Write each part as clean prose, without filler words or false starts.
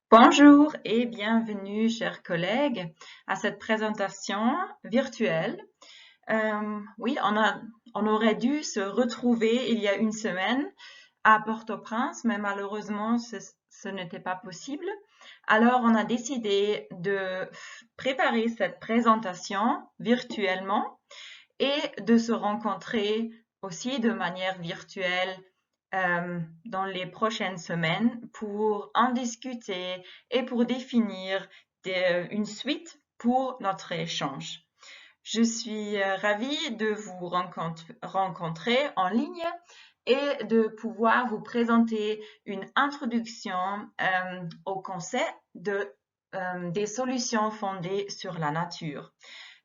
Bonjour et bienvenue, chers collègues, à cette présentation virtuelle. Oui, on aurait dû se retrouver il y a une semaine à Port-au-Prince, mais malheureusement, ce n'était pas possible. Alors, on a décidé de préparer cette présentation virtuellement et de se rencontrer aussi de manière virtuelle dans les prochaines semaines pour en discuter et pour définir une suite pour notre échange. Je suis ravie de vous rencontrer en ligne et de pouvoir vous présenter une introduction au concept des solutions fondées sur la nature.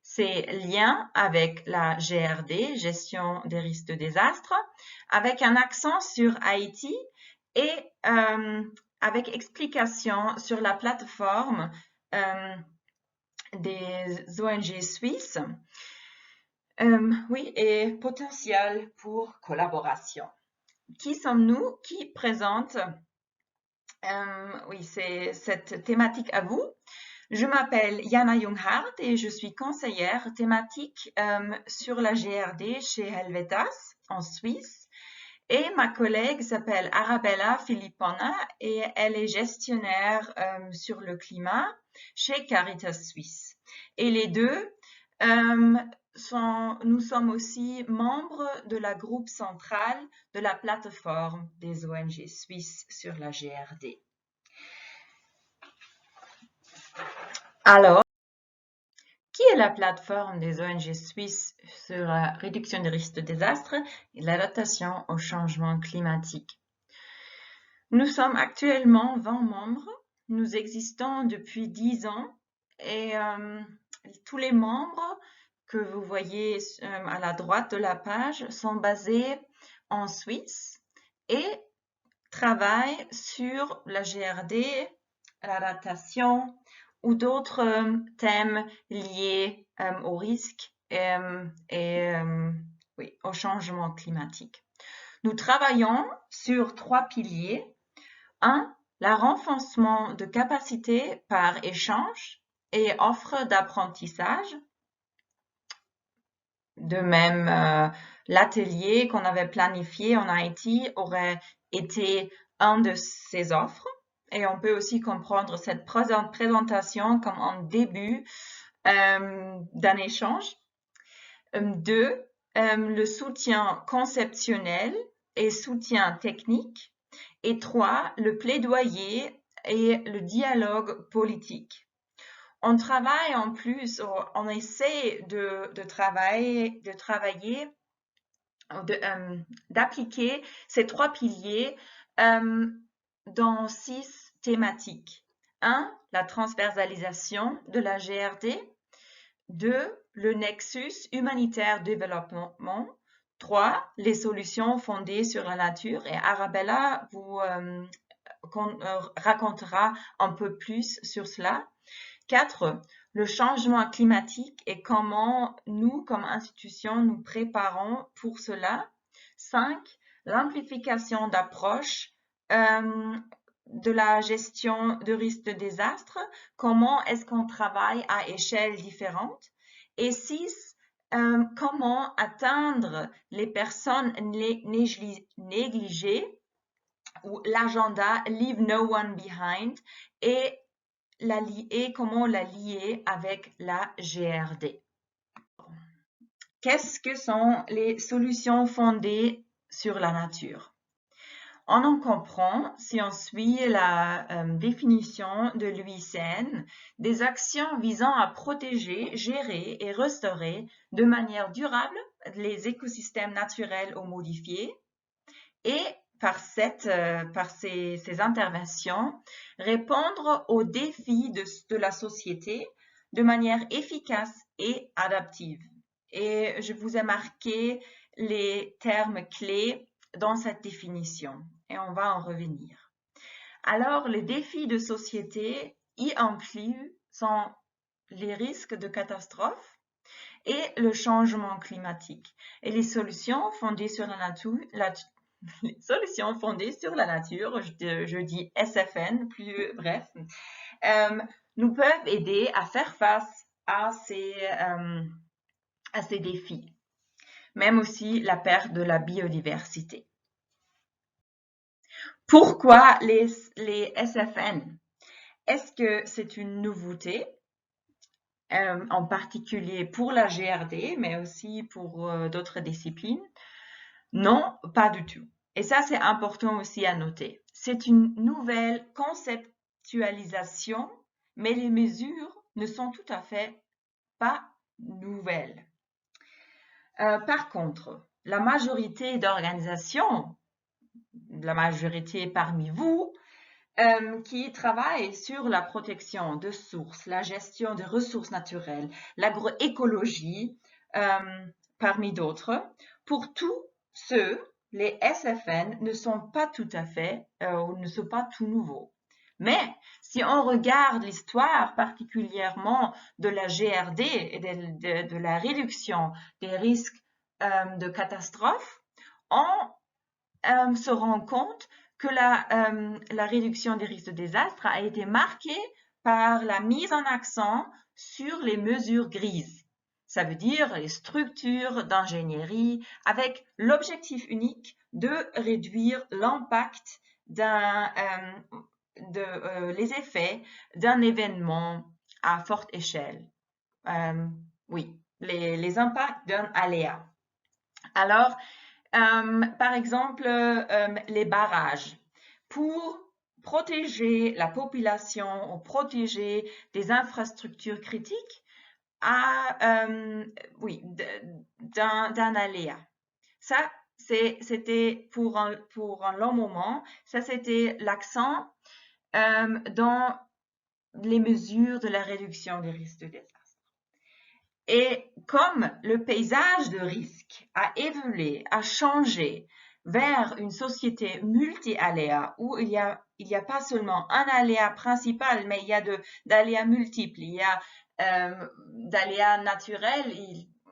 C'est lien avec la GRD, gestion des risques de désastre, avec un accent sur Haïti et avec explication sur la plateforme des ONG suisses. Oui, et potentiel pour collaboration. Qui sommes-nous? Qui présente oui, c'est cette thématique à vous? Je m'appelle Jana Junghardt et je suis conseillère thématique sur la GRD chez Helvetas en Suisse. Et ma collègue s'appelle Arabella Filippona et elle est gestionnaire sur le climat chez Caritas Suisse. Et les deux, nous sommes aussi membres de la groupe centrale de la plateforme des ONG suisses sur la GRD. Alors, qui est la plateforme des ONG suisses sur la réduction des risques de désastre et l'adaptation au changement climatique? Nous sommes actuellement 20 membres. Nous existons depuis 10 ans et tous les membres que vous voyez à la droite de la page sont basés en Suisse et travaillent sur la GRD, l'adaptation ou d'autres thèmes liés aux risques et oui, au changement climatique. Nous travaillons sur 3 piliers. 1. Le renforcement de capacités par échange et offre d'apprentissage. De même, l'atelier qu'on avait planifié en Haïti aurait été un de ces offres. Et on peut aussi comprendre cette présentation comme un début d'un échange. 2. Le soutien conceptionnel et soutien technique. Et 3. Le plaidoyer et le dialogue politique. On travaille en plus, on essaie d'appliquer ces 3 piliers dans 6 thématiques. 1. La transversalisation de la GRD. 2. Le nexus humanitaire développement. 3. Les solutions fondées sur la nature. Et Arabella vous racontera un peu plus sur cela. 4. Le changement climatique et comment nous, comme institution, nous préparons pour cela. 5. L'amplification d'approches de la gestion de risques de désastre. Comment est-ce qu'on travaille à échelles différentes? Et 6. Comment atteindre les personnes négligées ou l'agenda Leave No One Behind et comment la lier avec la GRD. Qu'est-ce que sont les solutions fondées sur la nature? On en comprend, si on suit la définition de l'UICN, des actions visant à protéger, gérer et restaurer de manière durable les écosystèmes naturels ou modifiés et par ces interventions, répondre aux défis de la société de manière efficace et adaptive. Et je vous ai marqué les termes clés dans cette définition et on va en revenir. Alors, les défis de société y incluent sont les risques de catastrophes et le changement climatique. Et les solutions fondées sur la les solutions fondées sur la nature, je dis SFN, plus bref, nous peuvent aider à faire face à ces défis, même aussi la perte de la biodiversité. Pourquoi les SFN? Est-ce que c'est une nouveauté, en particulier pour la GRD, mais aussi pour d'autres disciplines? Non, pas du tout. Et ça, c'est important aussi à noter. C'est une nouvelle conceptualisation, mais les mesures ne sont tout à fait pas nouvelles. Par contre, la majorité d'organisations, la majorité parmi vous, qui travaillent sur la protection de sources, la gestion des ressources naturelles, l'agroécologie, parmi d'autres, pour tous ceux, les SFN ne sont pas tout à fait, ou ne sont pas tout nouveaux. Mais si on regarde l'histoire particulièrement de la GRD et de la réduction des risques de catastrophes, on se rend compte que la réduction des risques de désastre a été marquée par la mise en accent sur les mesures grises. Ça veut dire les structures d'ingénierie avec l'objectif unique de réduire l'impact les effets d'un événement à forte échelle. Oui, les impacts d'un aléa. Alors, par exemple, les barrages. Pour protéger la population ou protéger des infrastructures critiques oui, d'un aléa. Ça, c'était pour un long moment, ça c'était l'accent dans les mesures de la réduction des risques de désastre. Et comme le paysage de risque a évolué, a changé vers une société multi-aléas où il y a pas seulement un aléa principal, mais il y a d'aléas multiples. Il y a d'aléas naturels,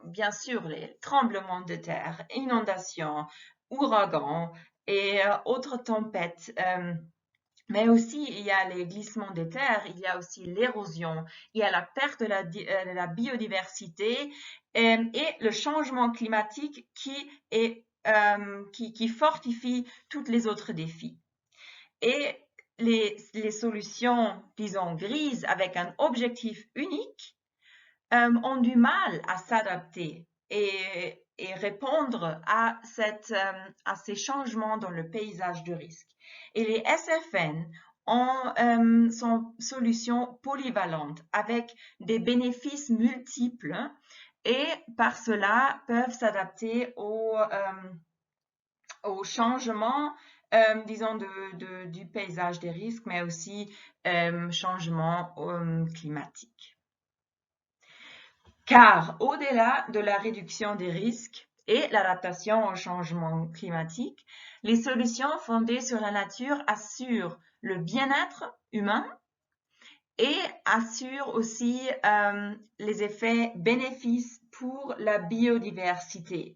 bien sûr, les tremblements de terre, inondations, ouragans et autres tempêtes. Mais aussi, il y a les glissements des terres, il y a aussi l'érosion, il y a la perte de la biodiversité et le changement climatique qui fortifie tous les autres défis. Et les solutions, disons, grises avec un objectif unique ont du mal à s'adapter et répondre à ces changements dans le paysage de risque. Et les SFN sont solutions polyvalentes avec des bénéfices multiples et par cela peuvent s'adapter aux changements, disons, du paysage des risques, mais aussi changements climatiques. Car au-delà de la réduction des risques et l'adaptation au changement climatique, les solutions fondées sur la nature assurent le bien-être humain et assurent aussi les effets bénéfices pour la biodiversité.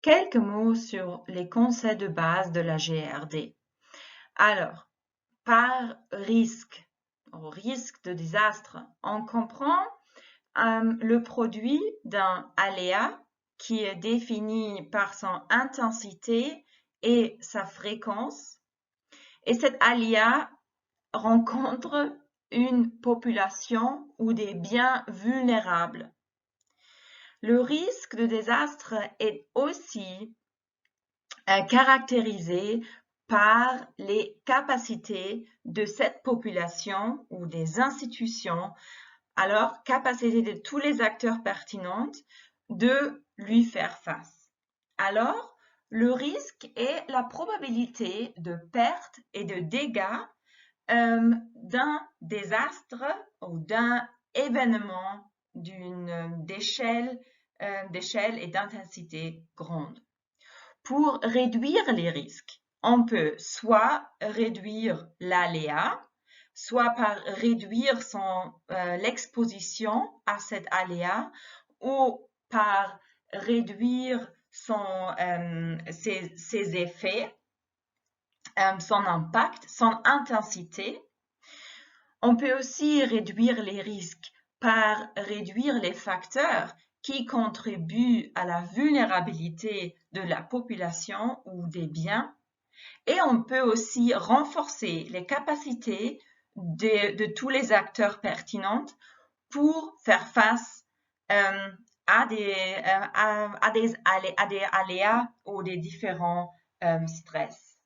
Quelques mots sur les concepts de base de la GRD. Alors, par risque, au risque de désastre, on comprend le produit d'un aléa qui est défini par son intensité et sa fréquence. Et cet aléa rencontre une population ou des biens vulnérables. Le risque de désastre est aussi caractérisé par les capacités de cette population ou des institutions, alors capacité de tous les acteurs pertinents de lui faire face. Alors, Le risque est la probabilité de perte et de dégâts d'un désastre ou d'un événement d'échelle et d'intensité grande. Pour réduire les risques, on peut soit réduire l'aléa, soit par réduire l'exposition à cet aléa ou par réduire ses effets, son impact, son intensité. On peut aussi réduire les risques par réduire les facteurs qui contribuent à la vulnérabilité de la population ou des biens. Et on peut aussi renforcer les capacités de tous les acteurs pertinents pour faire face à des aléas ou des différents stress.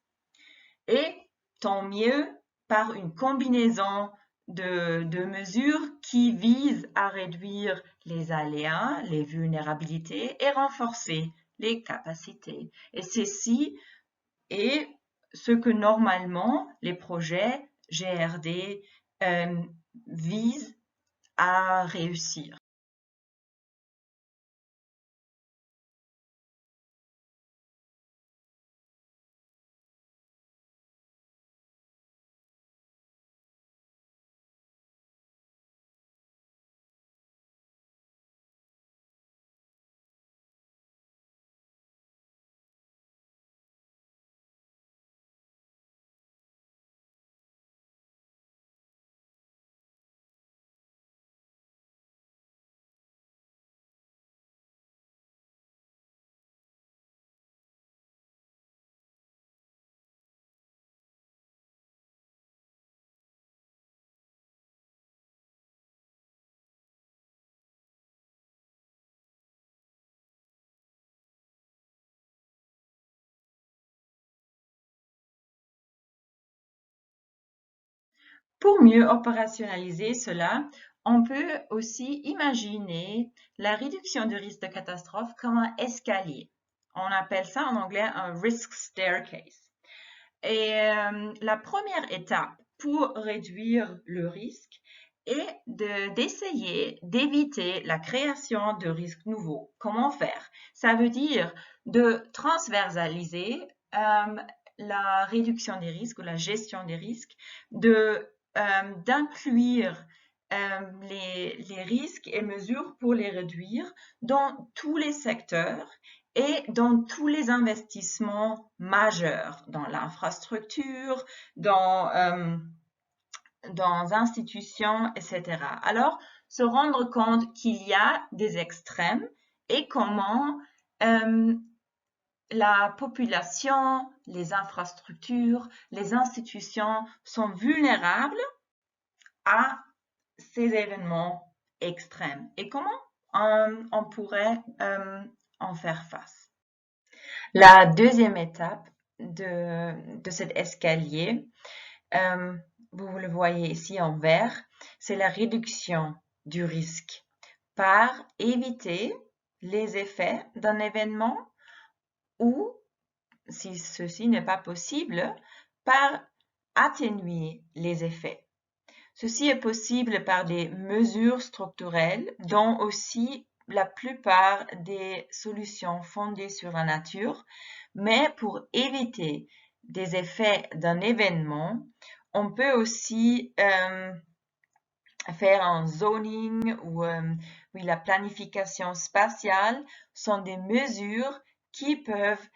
Et tant mieux par une combinaison de mesures qui visent à réduire les aléas, les vulnérabilités et renforcer les capacités. Et ceci est ce que normalement les projets GRD visent à réussir. Pour mieux opérationnaliser cela, on peut aussi imaginer la réduction du risque de catastrophe comme un escalier. On appelle ça en anglais un risk staircase. Et la première étape pour réduire le risque est d'essayer d'éviter la création de risques nouveaux. Comment faire? Ça veut dire de transversaliser la réduction des risques ou la gestion des risques, d'inclure les risques et mesures pour les réduire dans tous les secteurs et dans tous les investissements majeurs, dans l'infrastructure, dans institutions, etc. Alors, se rendre compte qu'il y a des extrêmes et comment la population, les infrastructures, les institutions sont vulnérables à ces événements extrêmes et comment on pourrait en faire face. La deuxième étape de cet escalier, vous le voyez ici en vert, c'est la réduction du risque par éviter les effets d'un événement ou, si ceci n'est pas possible, par atténuer les effets. Ceci est possible par des mesures structurelles, dont aussi la plupart des solutions fondées sur la nature, mais pour éviter des effets d'un événement, on peut aussi faire un zoning ou oui, la planification spatiale sont des mesures qui peuvent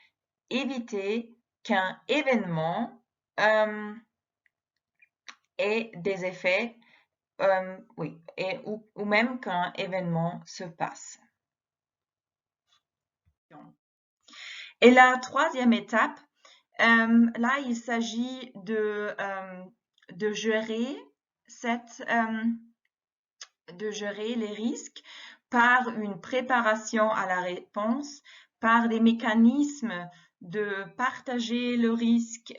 éviter qu'un événement ait des effets oui, ou même qu'un événement se passe. Et la troisième étape, là, il s'agit de gérer les risques par une préparation à la réponse, par des mécanismes de partager le risque,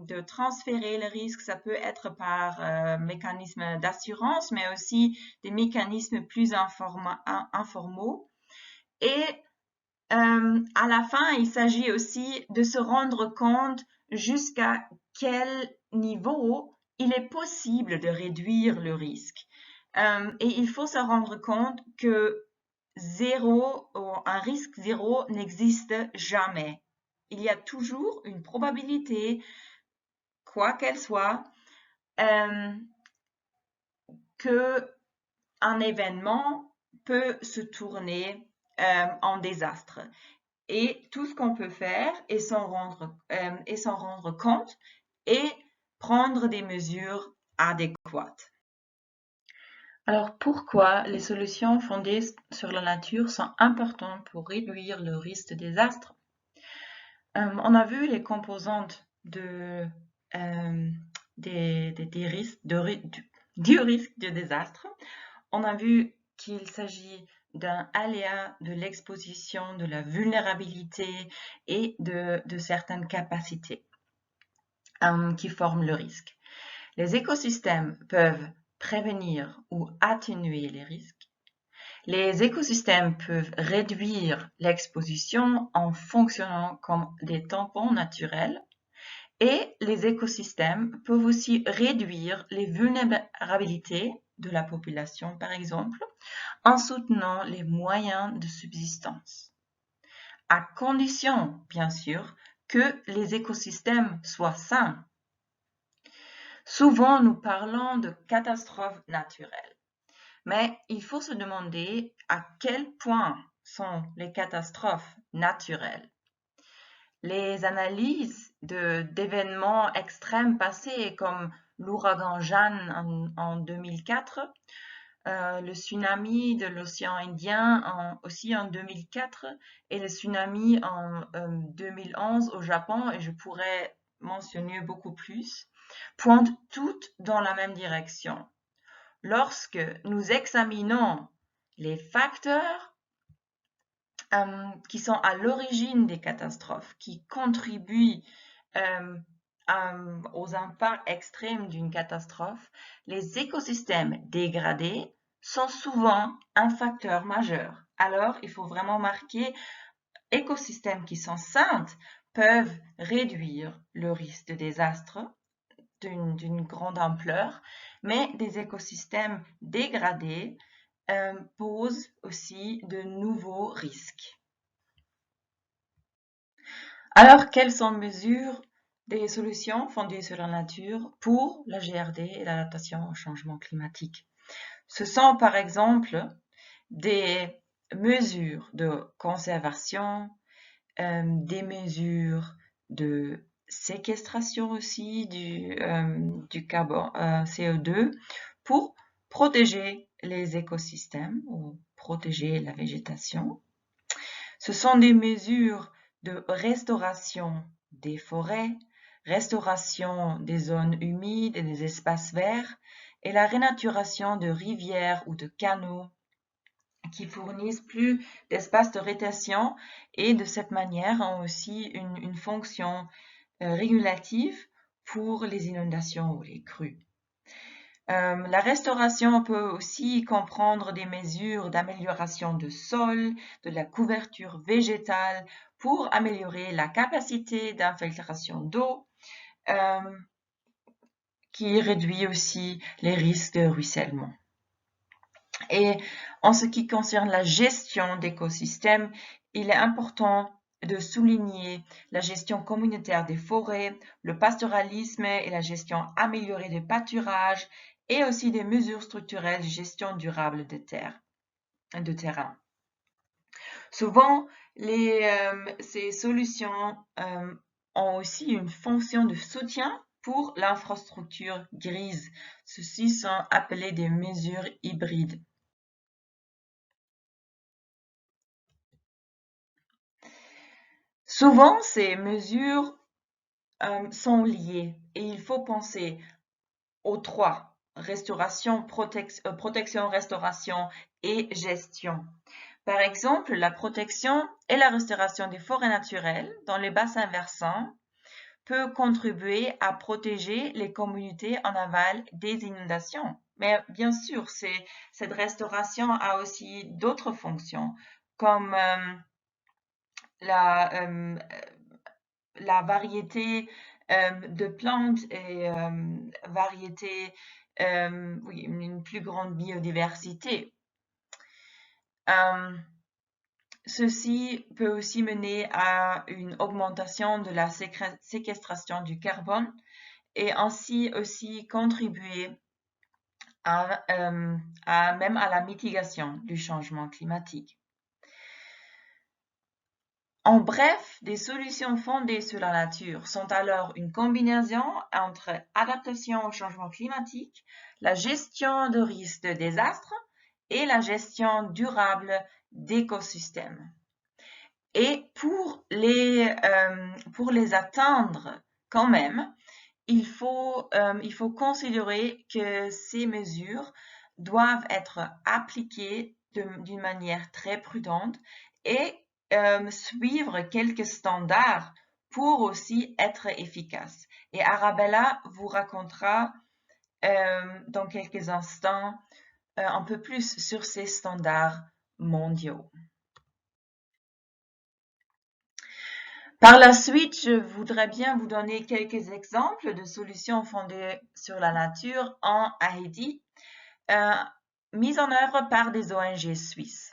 de transférer le risque. Ça peut être par mécanisme d'assurance, mais aussi des mécanismes plus informaux. Et À la fin, il s'agit aussi de se rendre compte jusqu'à quel niveau il est possible de réduire le risque. Et il faut se rendre compte que zéro, ou un risque zéro n'existe jamais. Il y a toujours une probabilité, quoi qu'elle soit, euh, que un événement peut se tourner en désastre. Et tout ce qu'on peut faire est s'en rendre compte et prendre des mesures adéquates. Alors pourquoi les solutions fondées sur la nature sont importantes pour réduire le risque de désastre? On a vu les composantes des risques, du risque de désastre. On a vu qu'il s'agit d'un aléa de l'exposition, de la vulnérabilité et de certaines capacités qui forment le risque. Les écosystèmes peuvent prévenir ou atténuer les risques. Les écosystèmes peuvent réduire l'exposition en fonctionnant comme des tampons naturels. Et les écosystèmes peuvent aussi réduire les vulnérabilités de la population, par exemple, en soutenant les moyens de subsistance, à condition, bien sûr, que les écosystèmes soient sains. Souvent, nous parlons de catastrophes naturelles, mais il faut se demander à quel point sont les catastrophes naturelles. Les analyses d'événements extrêmes passés comme l'ouragan Jeanne en 2004, le tsunami de l'océan Indien aussi en 2004 et le tsunami en 2011 au Japon, et je pourrais mentionner beaucoup plus, pointent toutes dans la même direction. Lorsque nous examinons les facteurs qui sont à l'origine des catastrophes, qui contribuent aux impacts extrêmes d'une catastrophe, les écosystèmes dégradés sont souvent un facteur majeur. Alors, il faut vraiment marquer écosystèmes qui sont sains peuvent réduire le risque de désastre d'une grande ampleur, mais des écosystèmes dégradés posent aussi de nouveaux risques. Alors, quelles sont mesures des solutions fondées sur la nature pour la GRD et l'adaptation au changement climatique? Ce sont par exemple des mesures de conservation, des mesures de séquestration aussi du carbone, CO2 pour protéger les écosystèmes ou protéger la végétation. Ce sont des mesures de restauration des forêts, restauration des zones humides et des espaces verts et la renaturation de rivières ou de canaux qui fournissent plus d'espace de rétention et de cette manière ont aussi une fonction régulative pour les inondations ou les crues. La restauration peut aussi comprendre des mesures d'amélioration de sol, de la couverture végétale pour améliorer la capacité d'infiltration d'eau, qui réduit aussi les risques de ruissellement. Et en ce qui concerne la gestion d'écosystèmes, il est important de souligner la gestion communautaire des forêts, le pastoralisme et la gestion améliorée des pâturages et aussi des mesures structurelles de gestion durable de terrain. Souvent, ces solutions ont aussi une fonction de soutien pour l'infrastructure grise. Ceux-ci sont appelés des mesures hybrides. Souvent, ces mesures sont liées et il faut penser aux trois, restauration, protection, restauration et gestion. Par exemple, la protection et la restauration des forêts naturelles dans les bassins versants peut contribuer à protéger les communautés en aval des inondations. Mais bien sûr, cette restauration a aussi d'autres fonctions, comme la variété de plantes et variété, oui, une plus grande biodiversité. Ceci peut aussi mener à une augmentation de la séquestration du carbone et ainsi aussi contribuer même à la mitigation du changement climatique. En bref, des solutions fondées sur la nature sont alors une combinaison entre adaptation au changement climatique, la gestion de risques de désastres et la gestion durable d'écosystèmes. Et pour les atteindre quand même, il faut considérer que ces mesures doivent être appliquées d'une manière très prudente et suivre quelques standards pour aussi être efficaces. Et Arabella vous racontera dans quelques instants un peu plus sur ces standards mondiaux. Par la suite, je voudrais bien vous donner quelques exemples de solutions fondées sur la nature en Haïti, mises en œuvre par des ONG suisses.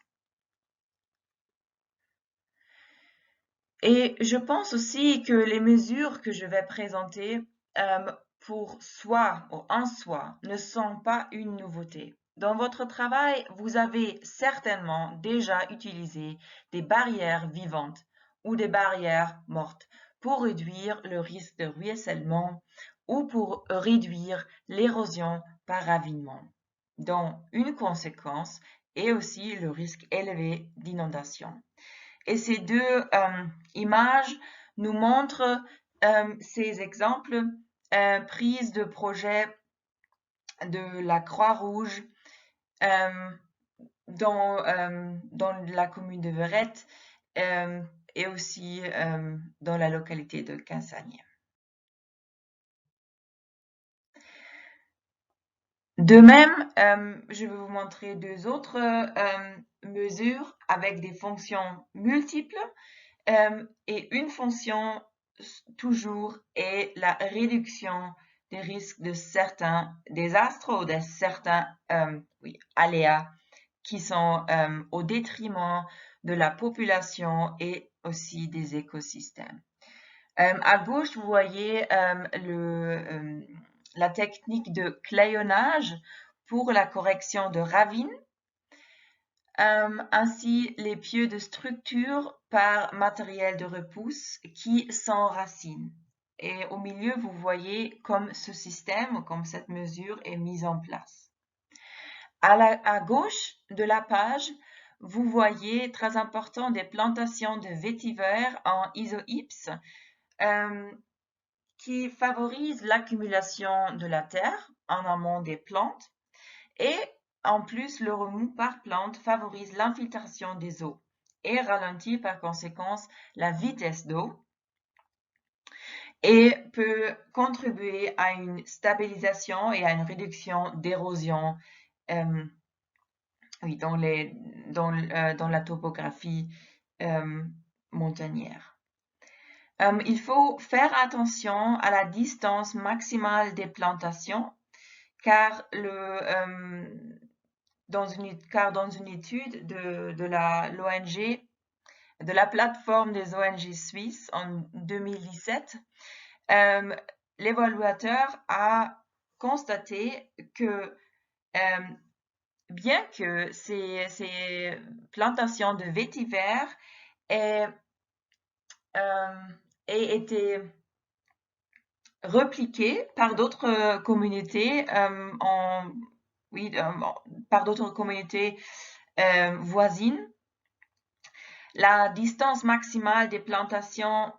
Et je pense aussi que les mesures que je vais présenter pour soi ou en soi ne sont pas une nouveauté. Dans votre travail, vous avez certainement déjà utilisé des barrières vivantes ou des barrières mortes pour réduire le risque de ruissellement ou pour réduire l'érosion par ravinement, dont une conséquence est aussi le risque élevé d'inondation. Et ces deux images nous montrent ces exemples prises de projets de la Croix-Rouge dans la commune de Verrette et aussi dans la localité de Quinsagne. De même, je vais vous montrer deux autres mesures avec des fonctions multiples et une fonction toujours est la réduction des risques de certains désastres ou de certains aléas qui sont au détriment de la population et aussi des écosystèmes. À gauche, vous voyez la technique de clayonnage pour la correction de ravines, ainsi les pieux de structure par matériel de repousse qui s'enracinent. Et au milieu, vous voyez comme ce système, comme cette mesure est mise en place. À gauche de la page, vous voyez, très important, des plantations de vétiver en isohypse qui favorisent l'accumulation de la terre en amont des plantes et en plus, le remous par plante favorise l'infiltration des eaux et ralentit par conséquent la vitesse d'eau et peut contribuer à une stabilisation et à une réduction d'érosion dans la topographie montagnère. Il faut faire attention à la distance maximale des plantations car dans une étude de l'ONG, de la plateforme des ONG suisses en 2017, l'évaluateur a constaté que bien que ces plantations de vétiver aient été repliquées par d'autres communautés par d'autres communautés voisines. La distance maximale des plantations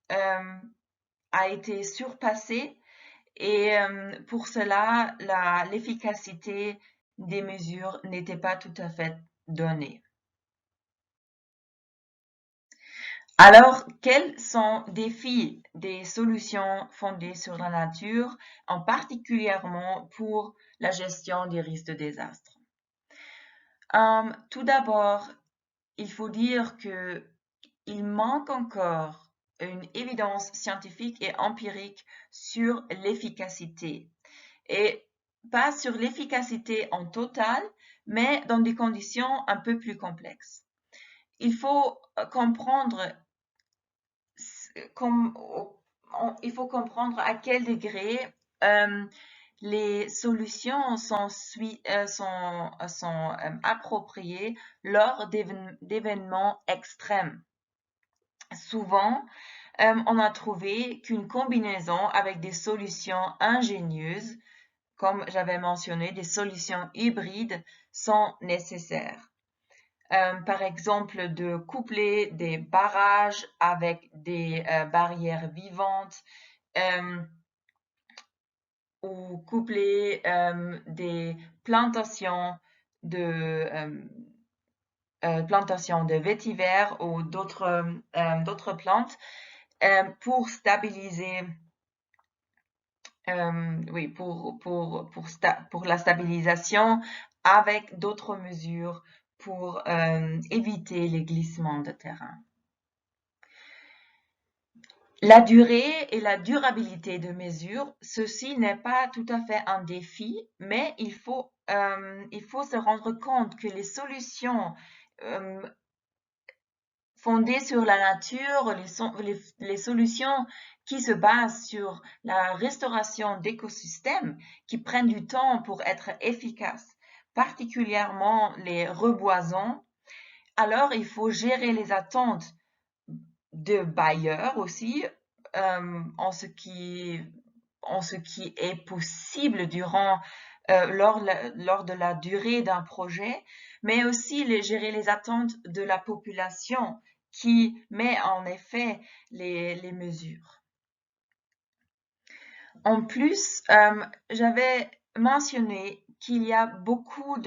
a été surpassée et pour cela, l'efficacité des mesures n'était pas tout à fait donnée. Alors, quels sont les défis des solutions fondées sur la nature, en particulièrement pour la gestion des risques de désastre? Tout d'abord, il faut dire que il manque encore une évidence scientifique et empirique sur l'efficacité. Et pas sur l'efficacité en total, mais dans des conditions un peu plus complexes. Il faut comprendre à quel degré les solutions sont appropriées lors d'événements extrêmes. Souvent, on a trouvé qu'une combinaison avec des solutions ingénieuses, comme j'avais mentionné, des solutions hybrides, sont nécessaires. Par exemple, de coupler des barrages avec des barrières vivantes, ou coupler des plantations de vétiver ou d'autres plantes pour stabiliser, oui, pour la stabilisation, avec d'autres mesures pour éviter les glissements de terrain. La durée et la durabilité de mesures, ceci n'est pas tout à fait un défi, mais il faut se rendre compte que les solutions fondées sur la nature, les solutions qui se basent sur la restauration d'écosystèmes, qui prennent du temps pour être efficaces, particulièrement les reboisons, alors il faut gérer les attentes de bailleurs aussi, en ce qui est possible lors de la durée d'un projet, mais aussi gérer les attentes de la population qui met en effet les mesures. En plus, j'avais mentionné qu'il y a beaucoup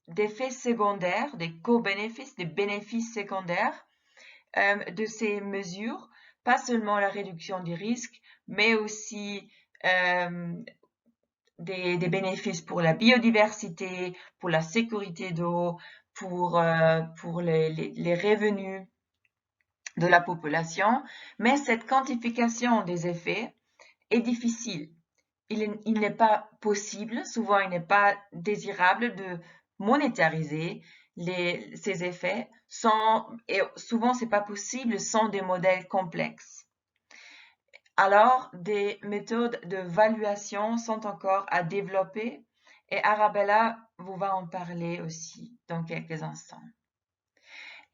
d'effets secondaires, des co-bénéfices, des bénéfices secondaires de ces mesures, pas seulement la réduction des risques, mais aussi des bénéfices pour la biodiversité, pour la sécurité d'eau, pour les revenus de la population. Mais cette quantification des effets est difficile. Il n'est pas possible, souvent il n'est pas désirable de monétariser ces effets et souvent c'est pas possible sans des modèles complexes. Alors, des méthodes de valuation sont encore à développer et Arabella vous va en parler aussi dans quelques instants.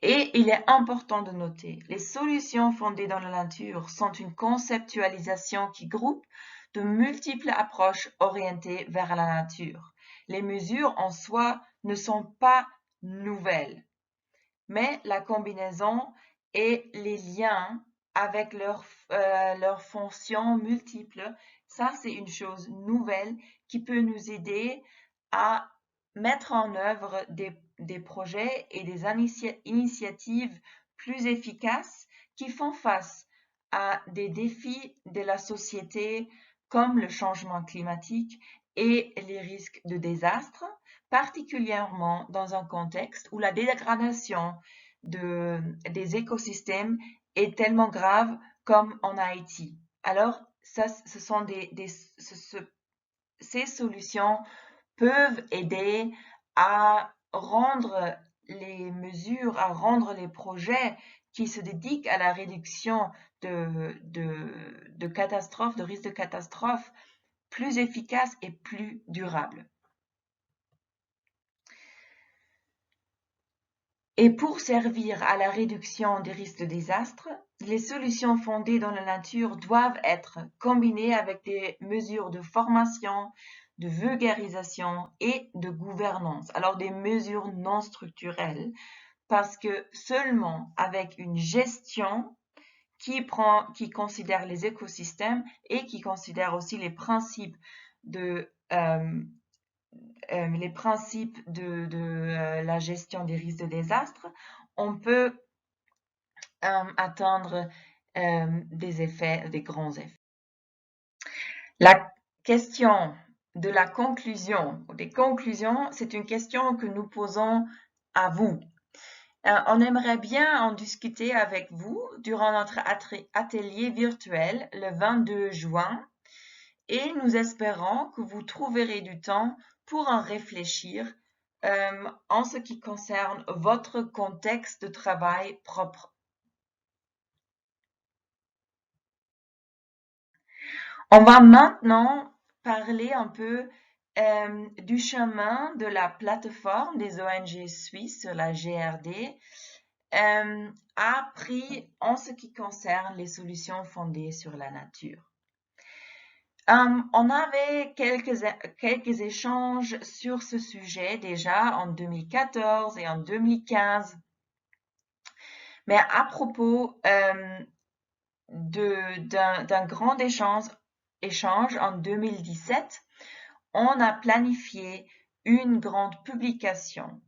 Et il est important de noter, les solutions fondées dans la nature sont une conceptualisation qui groupe de multiples approches orientées vers la nature. Les mesures en soi ne sont pas nouvelles, mais la combinaison et les liens avec leurs fonctions multiples, ça c'est une chose nouvelle qui peut nous aider à mettre en œuvre des projets et des initiatives plus efficaces qui font face à des défis de la société comme le changement climatique et les risques de désastre, particulièrement dans un contexte où la dégradation des écosystèmes est tellement grave comme en Haïti. Alors, ces solutions peuvent aider à rendre les mesures, à rendre les projets qui se dédiquent à la réduction de catastrophes, de risques de catastrophes, plus efficaces et plus durables. Et pour servir à la réduction des risques de désastre, les solutions fondées dans la nature doivent être combinées avec des mesures de formation, de vulgarisation et de gouvernance. Alors des mesures non structurelles, parce que seulement avec une gestion qui considère les écosystèmes et qui considère aussi les principes de la gestion des risques de désastre, on peut atteindre des grands effets. La question de la conclusion, des conclusions, c'est une question que nous posons à vous. On aimerait bien en discuter avec vous durant notre atelier virtuel le 22 juin et nous espérons que vous trouverez du temps pour en réfléchir en ce qui concerne votre contexte de travail propre. On va maintenant parler un peu du chemin de la plateforme des ONG suisses sur la GRD a pris en ce qui concerne les solutions fondées sur la nature. On avait quelques échanges sur ce sujet déjà en 2014 et en 2015. Mais à propos d'un grand échange en 2017, on a planifié une grande publication,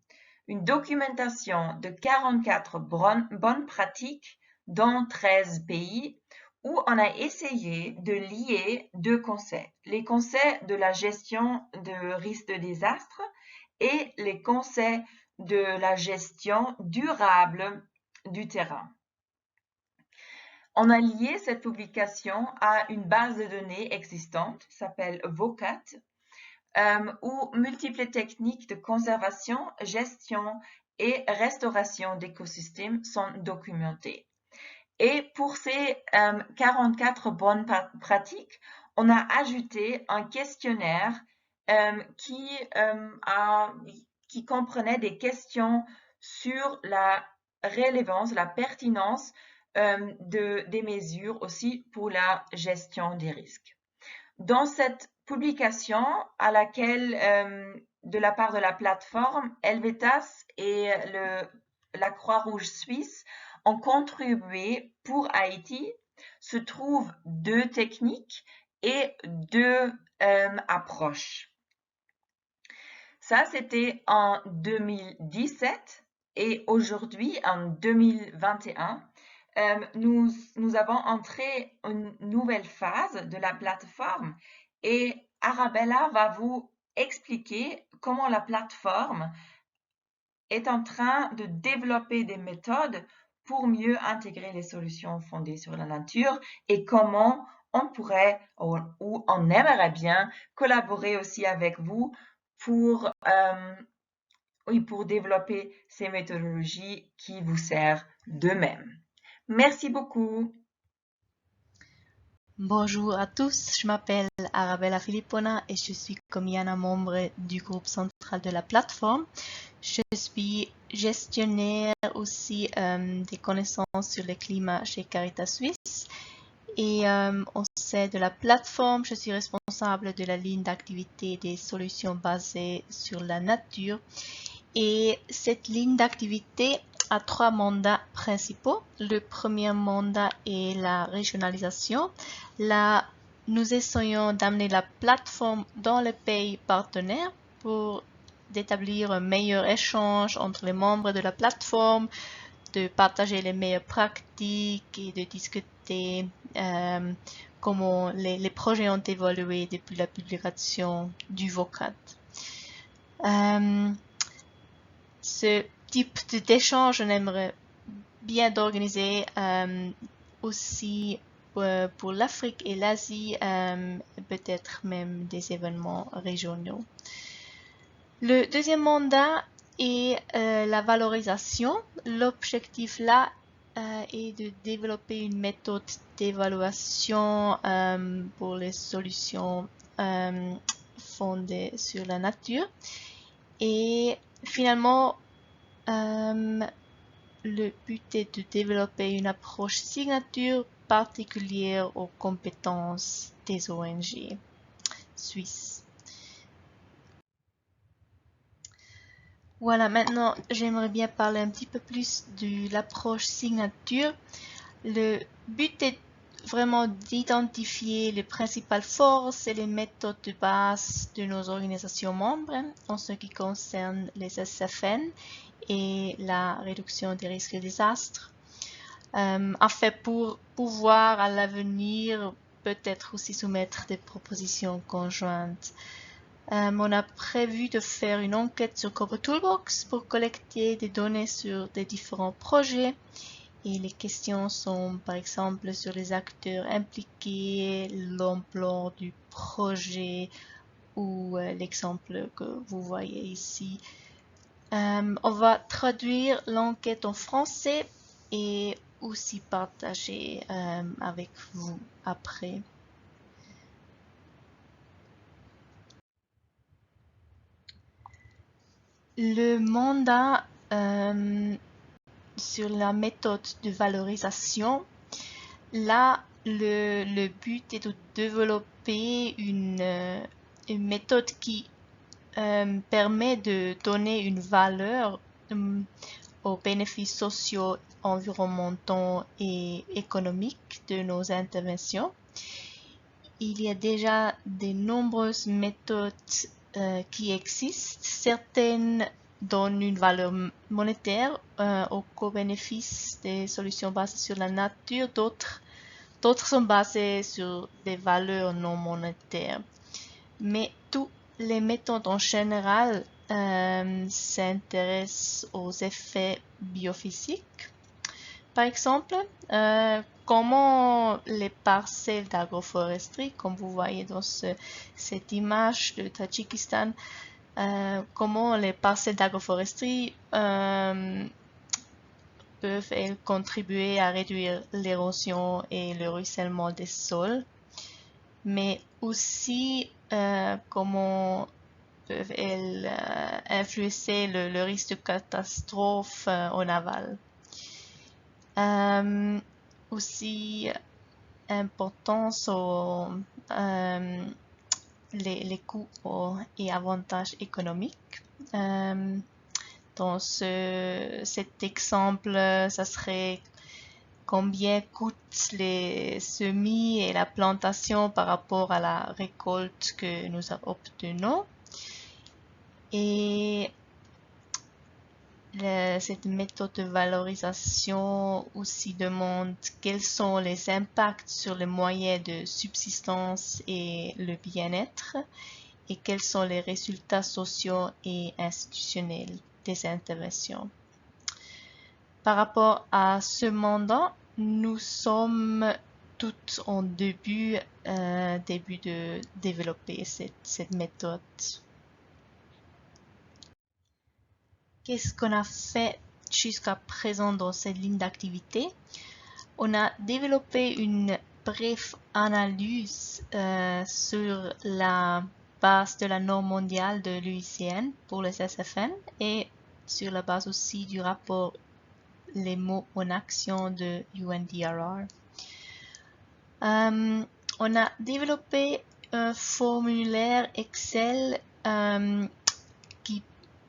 une documentation de 44 bonnes pratiques dans 13 pays où on a essayé de lier deux concepts, les concepts de la gestion de risque de désastre et les concepts de la gestion durable du terrain. On a lié cette publication à une base de données existante qui s'appelle VOCAT, où multiples techniques de conservation, gestion et restauration d'écosystèmes sont documentées. Et pour ces 44 bonnes pratiques, on a ajouté un questionnaire qui comprenait des questions sur la relevance, la pertinence des mesures aussi pour la gestion des risques. Dans cette publication à laquelle, de la part de la plateforme, Helvetas et la Croix-Rouge suisse ont contribué pour Haïti, se trouvent deux techniques et deux approches. Ça, c'était en 2017 et aujourd'hui, en 2021, nous avons entré une nouvelle phase de la plateforme et Arabella va vous expliquer comment la plateforme est en train de développer des méthodes pour mieux intégrer les solutions fondées sur la nature et comment on pourrait ou on aimerait bien collaborer aussi avec vous pour développer ces méthodologies qui vous servent d'eux-mêmes. Merci beaucoup. Bonjour à tous, je m'appelle Arabella Filippona et je suis comme Yana membre du groupe central de la plateforme. Je suis gestionnaire aussi des connaissances sur le climat chez Caritas Suisse et au sein de la plateforme, je suis responsable de la ligne d'activité des solutions basées sur la nature et cette ligne d'activité a trois mandats principaux. Le premier mandat est la régionalisation. Là, nous essayons d'amener la plateforme dans les pays partenaires pour d'établir un meilleur échange entre les membres de la plateforme, de partager les meilleures pratiques et de discuter comment les projets ont évolué depuis la publication du VOCAT. Ce type d'échange, on aimerait bien d'organiser aussi pour l'Afrique et l'Asie, peut-être même des événements régionaux. Le deuxième mandat est la valorisation. L'objectif là est de développer une méthode d'évaluation pour les solutions fondées sur la nature. Et finalement, le but est de développer une approche signature particulière aux compétences des ONG suisses. Voilà, maintenant j'aimerais bien parler un petit peu plus de l'approche signature. Le but est vraiment d'identifier les principales forces et les méthodes de base de nos organisations membres en ce qui concerne les SFN et la réduction des risques de désastres, afin pour pouvoir à l'avenir peut-être aussi soumettre des propositions conjointes. On a prévu de faire une enquête sur Corporate Toolbox pour collecter des données sur des différents projets. Et les questions sont par exemple sur les acteurs impliqués, l'ampleur du projet ou l'exemple que vous voyez ici. On va traduire l'enquête en français et aussi partager avec vous après. Le mandat sur la méthode de valorisation, là, le but est de développer une méthode qui permet de donner une valeur aux bénéfices sociaux, environnementaux et économiques de nos interventions. Il y a déjà de nombreuses méthodes qui existent. Certaines donnent une valeur monétaire au co-bénéfice des solutions basées sur la nature. D'autres sont basées sur des valeurs non monétaires. Mais toutes les méthodes en général s'intéressent aux effets biophysiques. Par exemple, comment les parcelles d'agroforesterie, comme vous voyez dans cette image de Tadjikistan, comment les parcelles d'agroforesterie peuvent contribuer à réduire l'érosion et le ruissellement des sols, mais aussi comment peuvent-elles influencer le risque de catastrophe en aval. Aussi important sont les coûts et avantages économiques. Dans cet exemple, ça serait combien coûtent les semis et la plantation par rapport à la récolte que nous obtenons. Et cette méthode de valorisation aussi demande quels sont les impacts sur les moyens de subsistance et le bien-être et quels sont les résultats sociaux et institutionnels des interventions. Par rapport à ce mandat, nous sommes tous en début de développer cette méthode. Qu'est-ce qu'on a fait jusqu'à présent dans cette ligne d'activité? On a développé une brève analyse sur la base de la norme mondiale de l'UICN pour les SFN et sur la base aussi du rapport Les mots en action de UNDRR. On a développé un formulaire Excel qui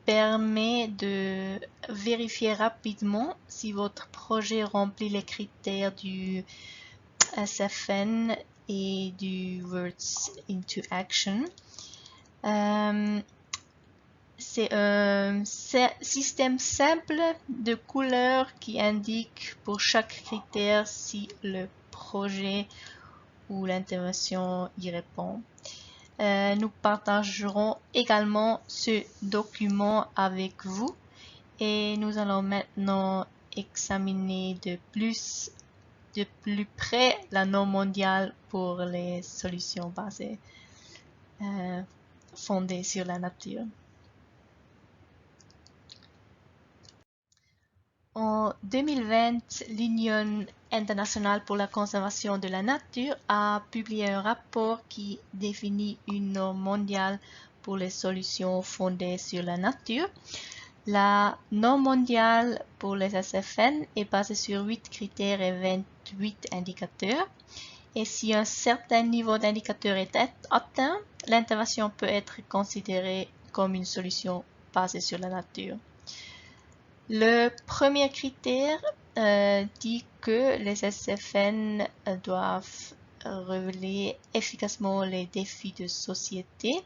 permet de vérifier rapidement si votre projet remplit les critères du SFN et du Words into Action. C'est un système simple de couleurs qui indique pour chaque critère si le projet ou l'intervention y répond. Nous partagerons également ce document avec vous et nous allons maintenant examiner de plus près la norme mondiale pour les solutions basées fondées sur la nature. En 2020, l'Union internationale pour la conservation de la nature a publié un rapport qui définit une norme mondiale pour les solutions fondées sur la nature. La norme mondiale pour les SFN est basée sur 8 critères et 28 indicateurs. Et si un certain niveau d'indicateur est atteint, l'intervention peut être considérée comme une solution basée sur la nature. Le premier critère dit que les SFN doivent relever efficacement les défis de société,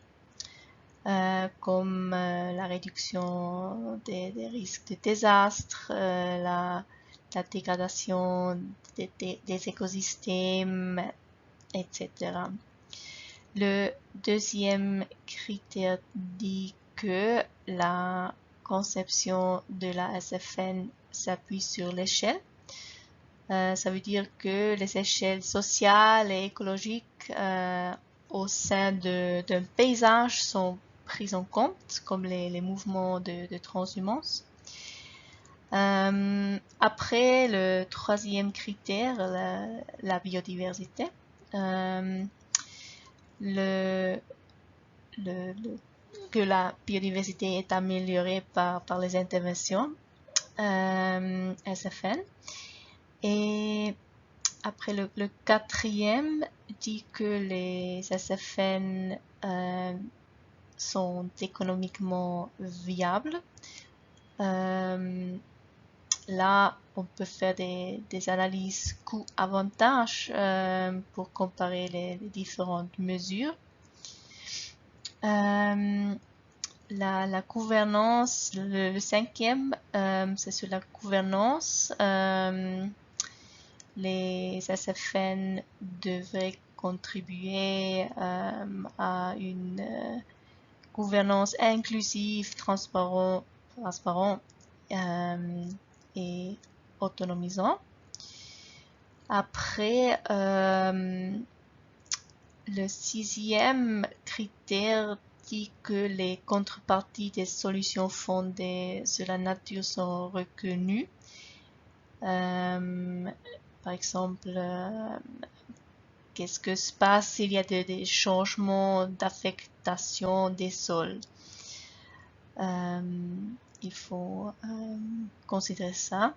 comme la réduction des risques de désastre, la dégradation des écosystèmes, etc. Le deuxième critère dit que la conception de la SFN s'appuie sur l'échelle. Ça veut dire que les échelles sociales et écologiques au sein d'un paysage sont prises en compte, comme les mouvements de transhumance. Après, le troisième critère, la biodiversité. Que la biodiversité est améliorée par les interventions SFN. Et après, le quatrième dit que les SFN sont économiquement viables. Là, on peut faire des analyses coût-avantage pour comparer les différentes mesures. La gouvernance, le cinquième, c'est sur la gouvernance. Les SFN devraient contribuer à une gouvernance inclusive, transparente et autonomisant. Après, le sixième critère dit que les contreparties des solutions fondées sur la nature sont reconnues. Par exemple, qu'est-ce que se passe s'il y a des changements d'affectation des sols? Il faut considérer ça.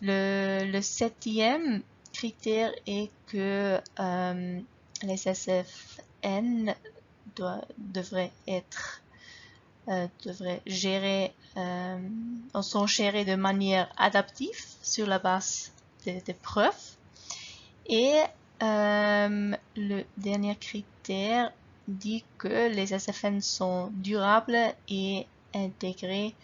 Le septième critère est que les SFN devraient sont gérés de manière adaptive sur la base des preuves. Et le dernier critère dit que les SFN sont durables et intégrés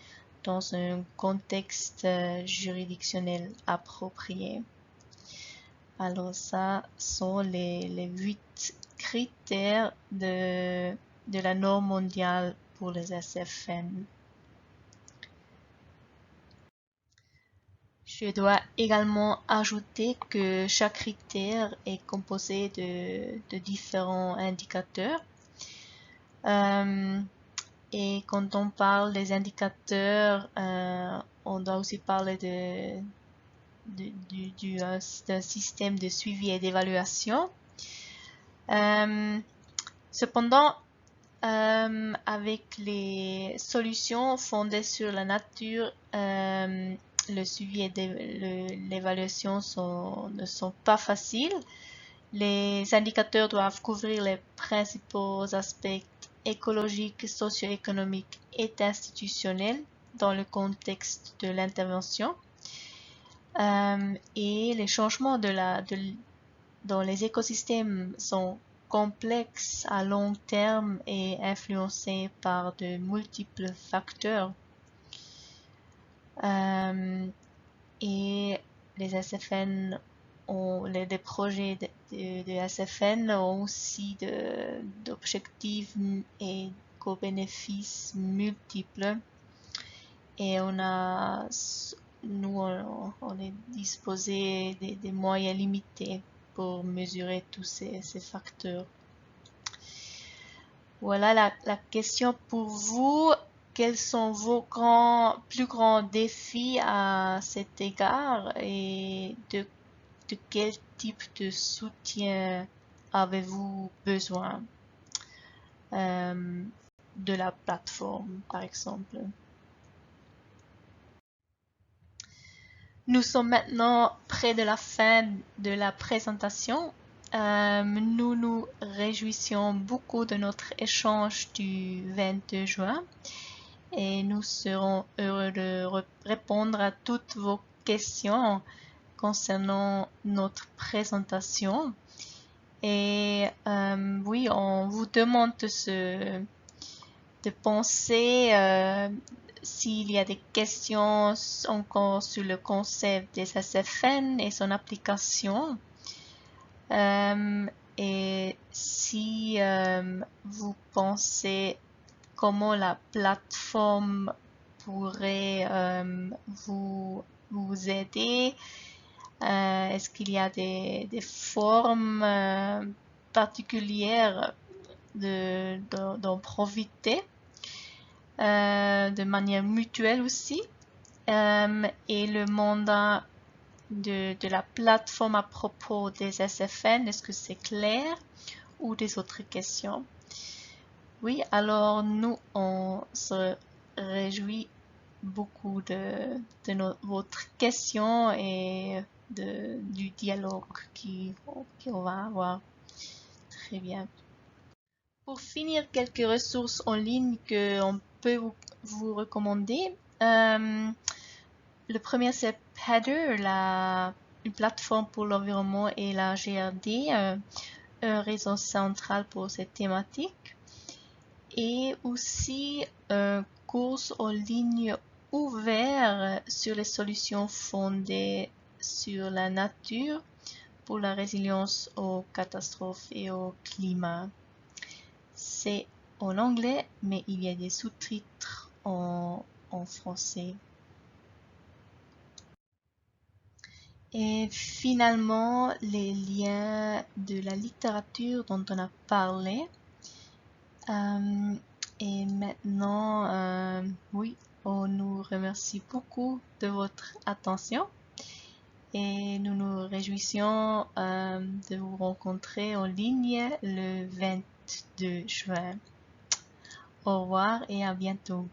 dans un contexte juridictionnel approprié. Alors ça sont les 8 critères de la norme mondiale pour les SFN. Je dois également ajouter que chaque critère est composé de différents indicateurs. Et quand on parle des indicateurs, on doit aussi parler d'un système de suivi et d'évaluation. Cependant, avec les solutions fondées sur la nature, le suivi et l'évaluation ne sont pas faciles. Les indicateurs doivent couvrir les principaux aspects écologiques, socio-économiques et institutionnels dans le contexte de l'intervention. Et les changements dans les écosystèmes sont complexes à long terme et influencés par de multiples facteurs. Et les SFN les projets de SFN ont aussi d'objectifs et co-bénéfices multiples. Et nous, on est disposé des moyens limités pour mesurer tous ces facteurs. Voilà la question pour vous. Quels sont vos plus grands défis à cet égard et de quel type de soutien avez-vous besoin de la plateforme, par exemple? Nous sommes maintenant près de la fin de la présentation. Nous nous réjouissons beaucoup de notre échange du 22 juin et nous serons heureux de répondre à toutes vos questions concernant notre présentation. Et oui, on vous demande de penser s'il y a des questions encore sur le concept des SFN et son application. et si vous pensez comment la plateforme pourrait vous aider, est-ce qu'il y a des formes particulières d'en profiter de manière mutuelle aussi, et le mandat de la plateforme à propos des SFN, est-ce que c'est clair ou des autres questions? Oui, alors nous, on se réjouit beaucoup de votre question et du dialogue qu'on va avoir. Très bien. Pour finir, quelques ressources en ligne qu'on peut vous recommander. Le premier, c'est Heather, une plateforme pour l'environnement et la GRD, un réseau central pour cette thématique. Et aussi un cours en ligne ouvert sur les solutions fondées sur la nature pour la résilience aux catastrophes et au climat. C'est en anglais, mais il y a des sous-titres en français. Et finalement, les liens de la littérature dont on a parlé. Et maintenant, oui, on nous remercie beaucoup de votre attention et nous nous réjouissons de vous rencontrer en ligne le 22 juin. Au revoir et à bientôt.